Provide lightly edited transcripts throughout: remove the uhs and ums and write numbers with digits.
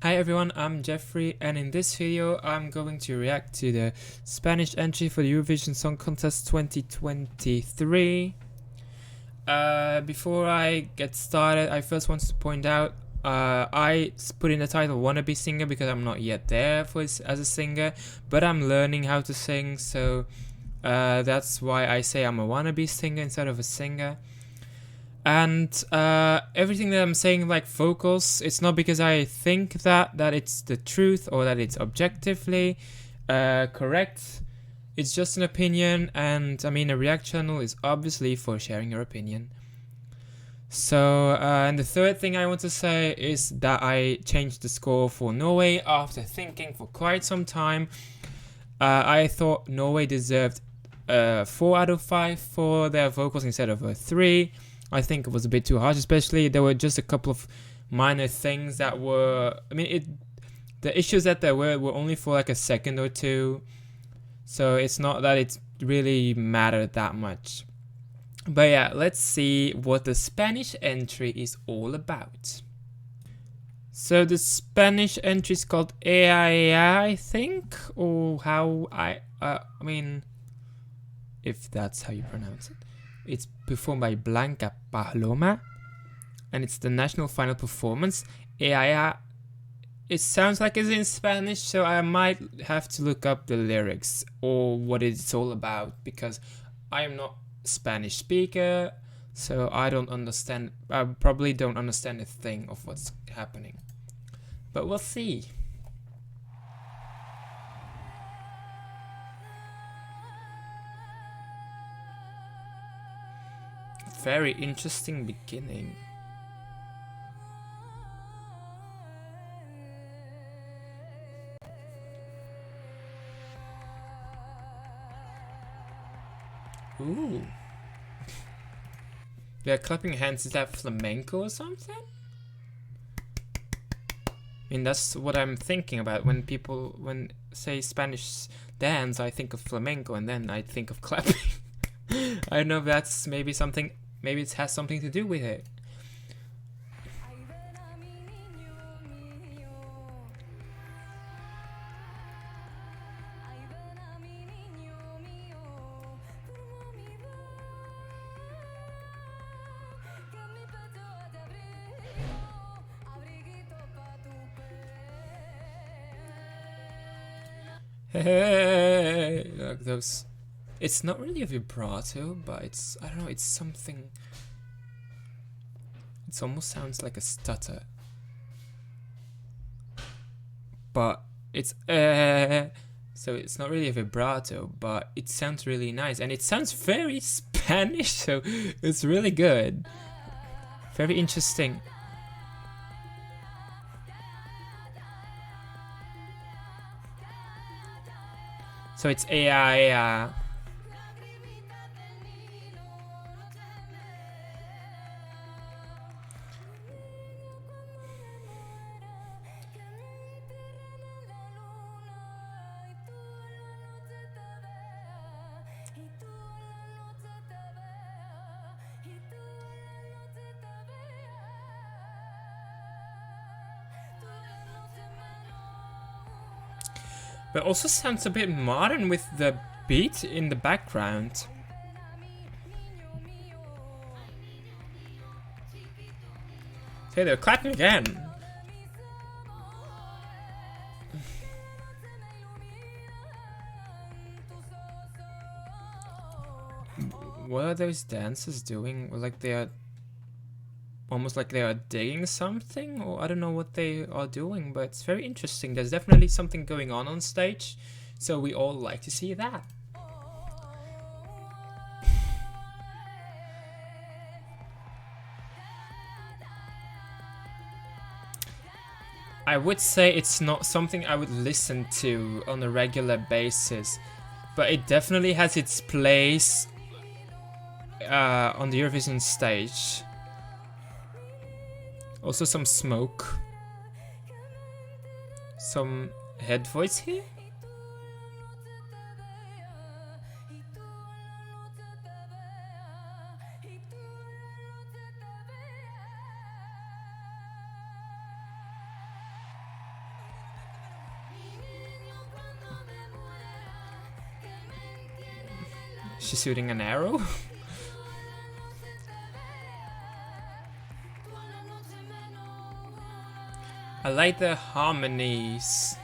Hi everyone, I'm Jeffrey, and in this video I'm going to react to the Spanish entry for the Eurovision Song Contest 2023. Before I get started, I first want to point out I put in the title Wannabe Singer because I'm not yet there as a singer, but I'm learning how to sing, so that's why I say I'm a wannabe singer instead of a singer. And everything that I'm saying, like vocals, it's not because I think that it's the truth or that it's objectively correct. It's just an opinion, and I mean, a React channel is obviously for sharing your opinion. So, and the third thing I want to say is that I changed the score for Norway after thinking for quite some time. I thought Norway deserved 4 out of 5 for their vocals instead of a 3. I think it was a bit too harsh, especially there were just a couple of minor things that were, I mean, the issues that there were only for like a second or two, so it's not that it really mattered that much. But yeah, let's see what the Spanish entry is all about. So the Spanish entry is called EAEA, I think, or how I mean, if that's how you pronounce it. It's performed by Blanca Paloma, and it's the national final performance. EAEA. It sounds like it's in Spanish, so I might have to look up the lyrics or what it's all about, because I am not a Spanish speaker, so I probably don't understand a thing of what's happening. But we'll see. Very interesting beginning. Ooh. They're clapping hands. Is that flamenco or something? I mean, that's what I'm thinking about when people say Spanish dance. I think of flamenco, and then I think of clapping. I don't know if that's maybe it has something to do with it. Hey, like those. It's not really a vibrato, but it's, I don't know, it's something. It almost sounds like a stutter. But it's so it's not really a vibrato, but it sounds really nice, and it sounds very Spanish, so it's really good. Very interesting. So it's AI. But also sounds a bit modern with the beat in the background. Hey, they're clapping again. What are those dancers doing? Like they are almost like they are digging something, or I don't know what they are doing, but it's very interesting. There's definitely something going on stage, so we all like to see that. I would say it's not something I would listen to on a regular basis, but it definitely has its place on the Eurovision stage. Also some smoke. Some head voice here? She's shooting an arrow. I like the harmonies.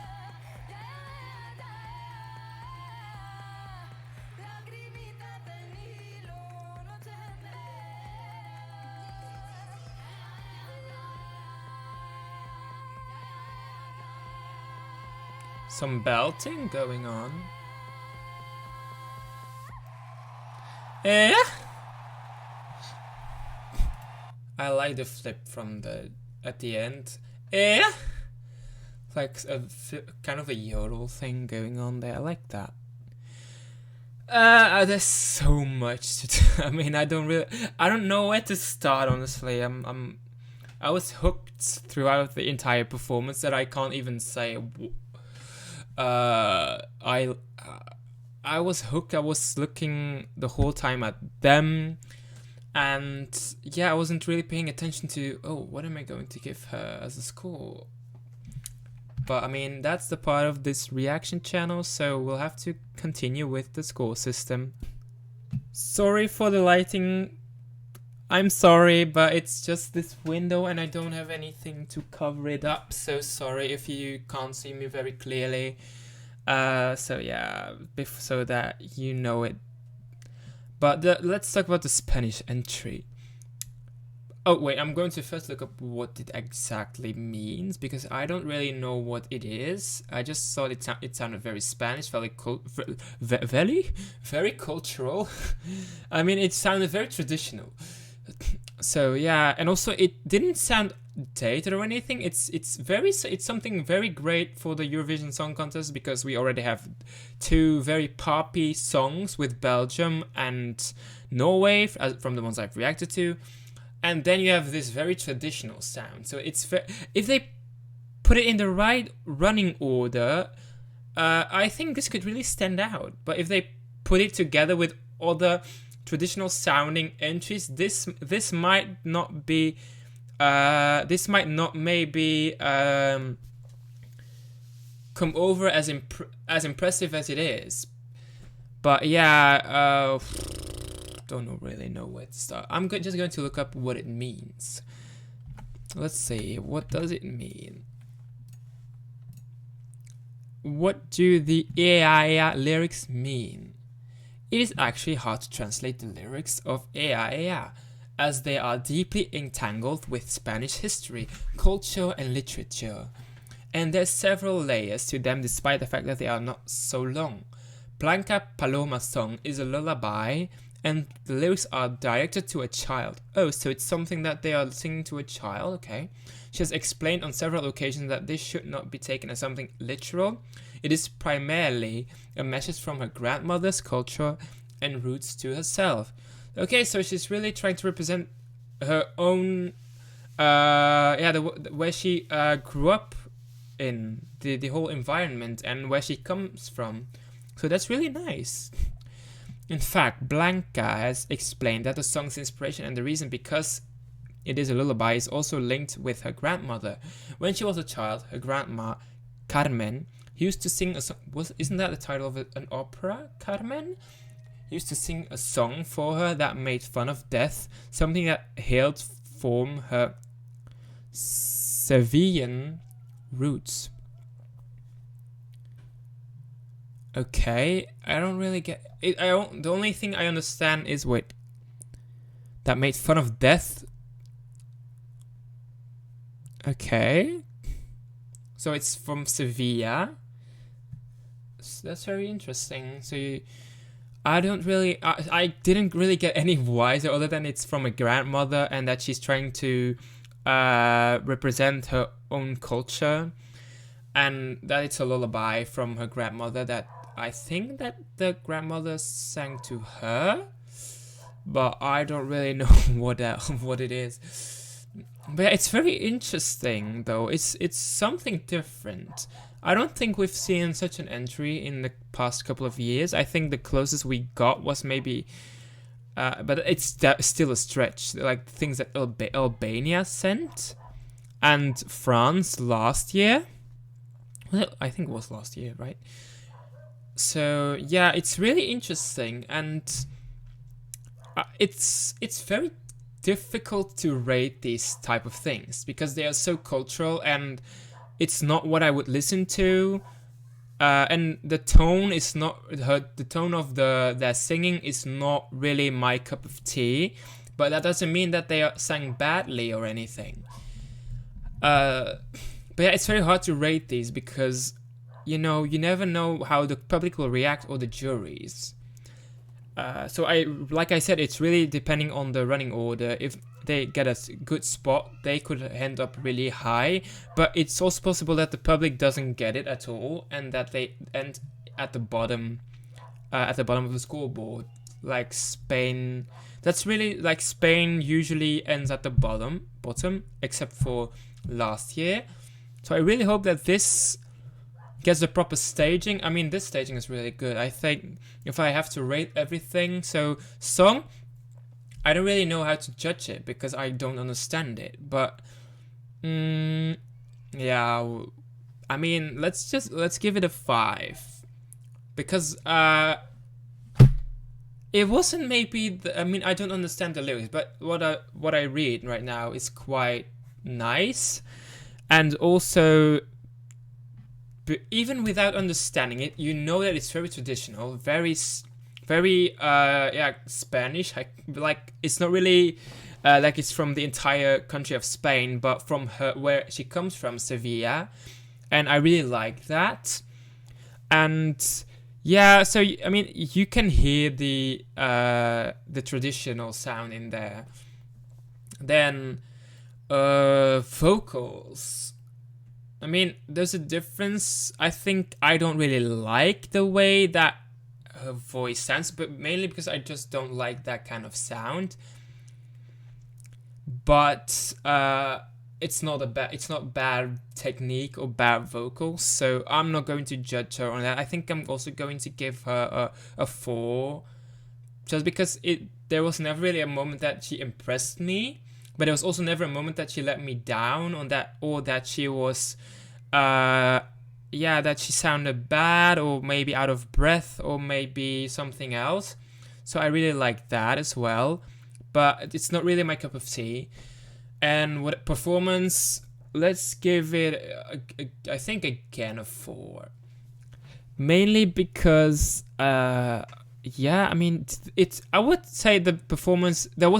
Some belting going on. Eh? I like the flip from the at the end. Eh? Like a kind of a yodel thing going on there. I like that. There's so much to do. I mean, I don't know where to start, honestly. I was hooked throughout the entire performance that I can't even say. I was hooked. I was looking the whole time at them, and yeah, I wasn't really paying attention to, oh, what am I going to give her as a score? But I mean, that's the part of this reaction channel, so we'll have to continue with the score system. Sorry for the lighting. I'm sorry, but it's just this window and I don't have anything to cover it up, so sorry if you can't see me very clearly. So yeah, so that you know it. But let's talk about the Spanish entry. Oh wait, I'm going to first look up what it exactly means, because I don't really know what it is. I just thought it sounded very Spanish, very cultural. I mean, it sounded very traditional. So yeah, and also it didn't sound dated or anything. It's something very great for the Eurovision Song Contest, because we already have two very poppy songs with Belgium and Norway from the ones I've reacted to, and then you have this very traditional sound. So it's if they put it in the right running order, I think this could really stand out. But if they put it together with other traditional sounding entries, this might not be maybe come over as impressive as it is. But yeah, don't really know where to start. I'm just going to look up what it means. Let's see, what does it mean? What do the EA lyrics mean? It is actually hard to translate the lyrics of EA, as they are deeply entangled with Spanish history, culture and literature. And there's several layers to them despite the fact that they are not so long. Blanca Paloma's song is a lullaby, and the lyrics are directed to a child. Oh, so it's something that they are singing to a child, okay. She has explained on several occasions that this should not be taken as something literal. It is primarily a message from her grandmother's culture and roots to herself. Okay, so she's really trying to represent her own, where she grew up in, the whole environment and where she comes from. So that's really nice. In fact, Blanca has explained that the song's inspiration and the reason because it is a lullaby is also linked with her grandmother. When she was a child, her grandma, Carmen, used to sing a song. Isn't that the title of an opera, Carmen? Used to sing a song for her that made fun of death, something that hailed from her Sevillian roots. Okay, I don't really get it. The only thing I understand is that made fun of death. Okay, so it's from Sevilla. So that's very interesting. So I didn't really get any wiser other than it's from a grandmother and that she's trying to represent her own culture, and that it's a lullaby from her grandmother that I think that the grandmother sang to her, but I don't really know what it is. But it's very interesting though. It's something different. I don't think we've seen such an entry in the past couple of years. I think the closest we got was maybe, but it's still a stretch. Like things that Albania sent, and France last year. Well, I think it was last year, right? So yeah, it's really interesting, and it's very difficult to rate these type of things because they are so cultural and it's not what I would listen to. And the tone is not the tone of their singing is not really my cup of tea, but that doesn't mean that they are sang badly or anything. But yeah, it's very hard to rate these because you never know how the public will react or the juries. So like I said, it's really depending on the running order. If they get a good spot, they could end up really high, but it's also possible that the public doesn't get it at all and that they end at the bottom of the scoreboard, like Spain. That's really like Spain usually ends at the bottom, except for last year. So I really hope that this gets the proper staging. I mean, this staging is really good. I think if I have to rate everything, so song, I don't really know how to judge it because I don't understand it. But yeah, I mean, let's give it a 5 because it wasn't maybe. I mean, I don't understand the lyrics, but what I read right now is quite nice, and also. But even without understanding it, you know that it's very traditional, very Spanish. Like it's not really like it's from the entire country of Spain, but from where she comes from, Sevilla, and I really like that. And yeah, so I mean, you can hear the traditional sound in there. Then vocals. I mean, there's a difference. I think I don't really like the way that her voice sounds, but mainly because I just don't like that kind of sound. But it's not bad technique or bad vocals, so I'm not going to judge her on that. I think I'm also going to give her a 4, just because there was never really a moment that she impressed me. But there was also never a moment that she let me down on that, or that she was, that she sounded bad, or maybe out of breath, or maybe something else. So I really like that as well. But it's not really my cup of tea. And what performance, let's give it, I think again a 4. Mainly because, I mean, I would say the performance. There were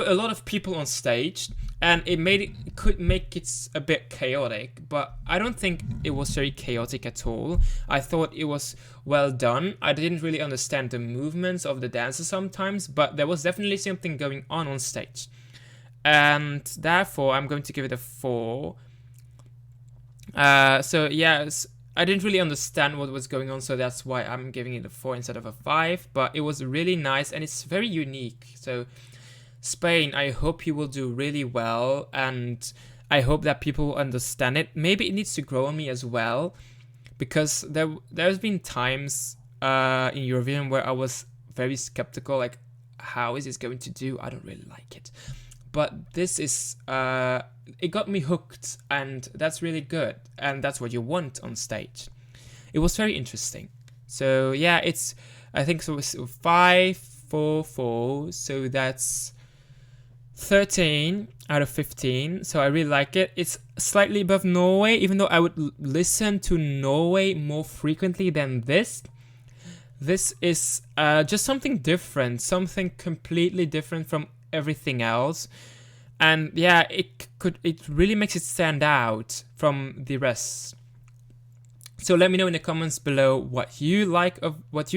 a lot of people on stage, and it could make it a bit chaotic. But I don't think it was very chaotic at all. I thought it was well done. I didn't really understand the movements of the dancers sometimes, but there was definitely something going on stage, and therefore I'm going to give it a 4. So yes. I didn't really understand what was going on, so that's why I'm giving it a 4 instead of a 5. But it was really nice, and it's very unique. So, Spain, I hope you will do really well, and I hope that people will understand it. Maybe it needs to grow on me as well, because there's been times in Eurovision where I was very skeptical, like, how is this going to do? I don't really like it. But this is, it got me hooked, and that's really good, and that's what you want on stage. It was very interesting. So yeah, I think so. It was 5, 4, 4, so that's 13 out of 15. So I really like it. It's slightly above Norway, even though I would listen to Norway more frequently than this. This is just something different, something completely different from everything else, and yeah, it really makes it stand out from the rest. So let me know in the comments below what you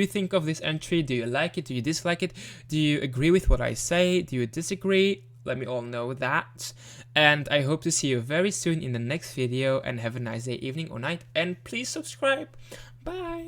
think of this entry. Do you like it? Do you dislike it? Do you agree with what I say? Do you disagree? Let me all know that. And I hope to see you very soon in the next video, and have a nice day, evening or night, and please subscribe. Bye.